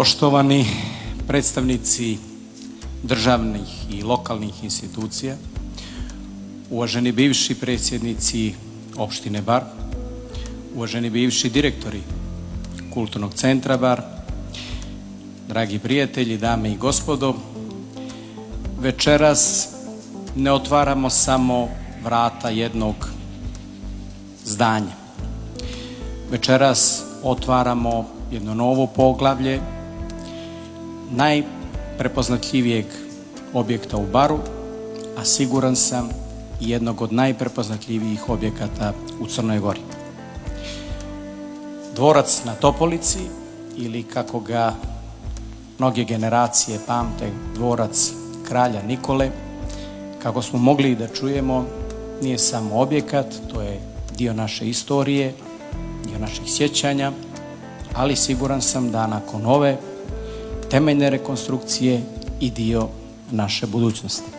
Poštovani predstavnici državnih i lokalnih institucija, uvaženi bivši predsjednici opštine Bar, uvaženi bivši direktori Kulturnog centra Bar, dragi prijatelji, dame i gospodo, večeras ne otvaramo samo vrata jednog zdanja. Večeras otvaramo jedno novo poglavlje najprepoznatljivijeg objekta u Baru, a siguran sam i jednog od najprepoznatljivijih objekata u Crnoj Gori. Dvorac na Topolici, ili kako ga mnoge generacije pamte, dvorac kralja Nikole, kako smo mogli da čujemo, nije samo objekat, to je dio naše istorije, dio naših sjećanja, ali siguran sam da nakon ove temeljne rekonstrukcije i dio naše budućnosti.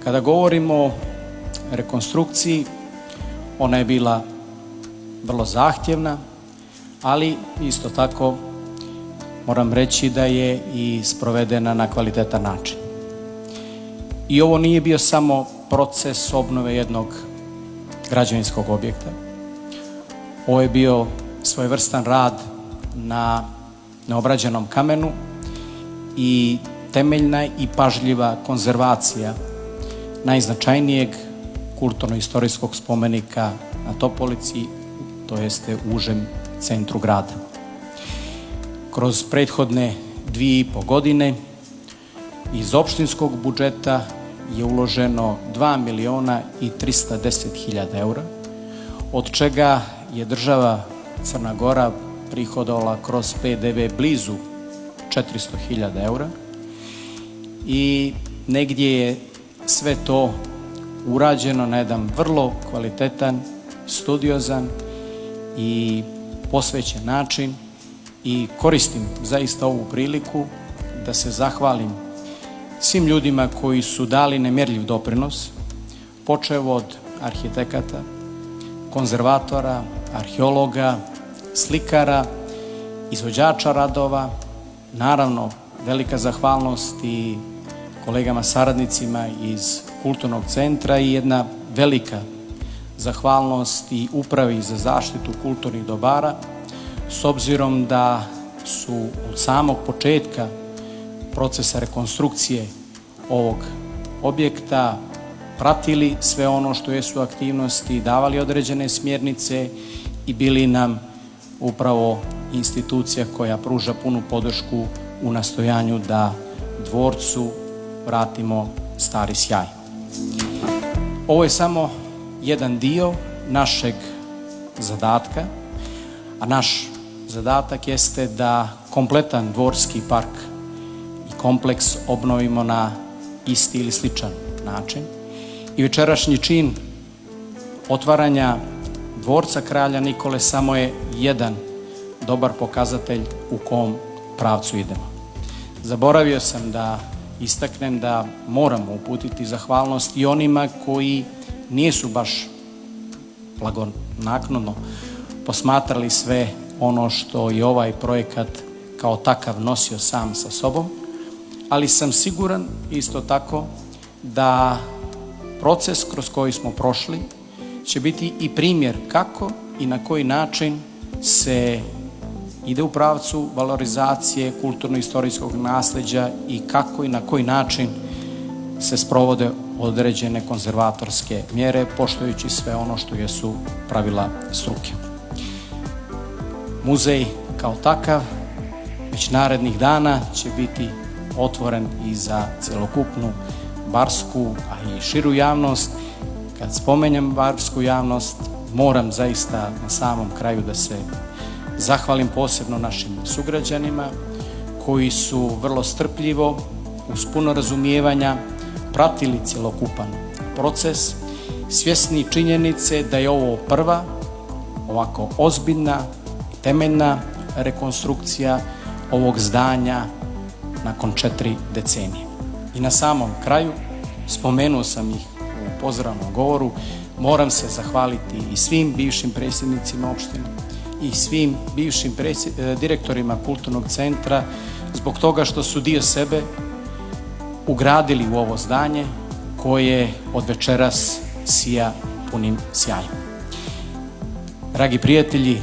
Kada govorimo o rekonstrukciji, ona je bila vrlo zahtjevna, ali isto tako moram reći da je i sprovedena na kvalitetan način. I ovo nije bio samo proces obnove jednog građevinskog objekta. Ovo je bio svojevrstan rad na neobrađenom kamenu i temeljna i pažljiva konzervacija najznačajnijeg kulturno-istorijskog spomenika na Topolici, to jeste u užem centru grada. Kroz prethodne 2,5 godine iz opštinskog budžeta je uloženo 2.310.000 eura, od čega je država Crna Gora prihodovala kroz PDV blizu 400.000 eura i negdje je sve to urađeno na jedan vrlo kvalitetan, studiozan i posvećen način i koristim zaista ovu priliku da se zahvalim svim ljudima koji su dali nemjerljiv doprinos, počev od arhitekata, konzervatora, arheologa, slikara, izvođača radova, naravno velika zahvalnost i kolegama saradnicima iz Kulturnog centra i jedna velika zahvalnost i Upravi za zaštitu kulturnih dobara, s obzirom da su od samog početka procesa rekonstrukcije ovog objekta pratili sve ono što jesu aktivnosti, davali određene smjernice i bili nam upravo institucija koja pruža punu podršku u nastojanju da dvorcu vratimo stari sjaj. Ovo je samo jedan dio našeg zadatka, a naš zadatak jeste da kompletan dvorski park i kompleks obnovimo na isti ili sličan način. I večerašnji čin otvaranja dvorca kralja Nikole samo je jedan dobar pokazatelj u kom pravcu idemo. Zaboravio sam da istaknem da moramo uputiti zahvalnost i onima koji nisu baš blagonaklono posmatrali sve ono što je ovaj projekat kao takav nosio sam sa sobom, ali sam siguran isto tako da proces kroz koji smo prošli će biti i primjer kako i na koji način se ide u pravcu valorizacije kulturno-istorijskog nasljeđa i kako i na koji način se sprovode određene konzervatorske mjere, poštujući sve ono što jesu pravila struke. Muzej kao takav već narednih dana će biti otvoren i za cjelokupnu barsku, a i širu javnost. Kad spomenjem barsku javnost, moram zaista na samom kraju da se zahvalim posebno našim sugrađanima koji su vrlo strpljivo, uz puno razumijevanja, pratili cjelokupan proces, svjesni činjenice da je ovo prva, ovako ozbiljna, temeljna rekonstrukcija ovog zdanja nakon 4 decenije. I na samom kraju, spomenuo sam ih u pozdravnom govoru, moram se zahvaliti i svim bivšim predsjednicima opštine, i svim bivšim direktorima kulturnog centra zbog toga što su dio sebe ugradili u ovo zdanje koje od večeras sija punim sjajem. Dragi prijatelji,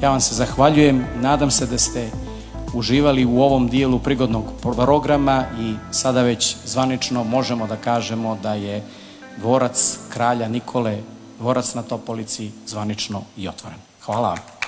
ja vam se zahvaljujem, nadam se da ste uživali u ovom dijelu prigodnog programa i sada već zvanično možemo da kažemo da je dvorac kralja Nikole, dvorac na Topolici, zvanično i otvoren. Hvala vam.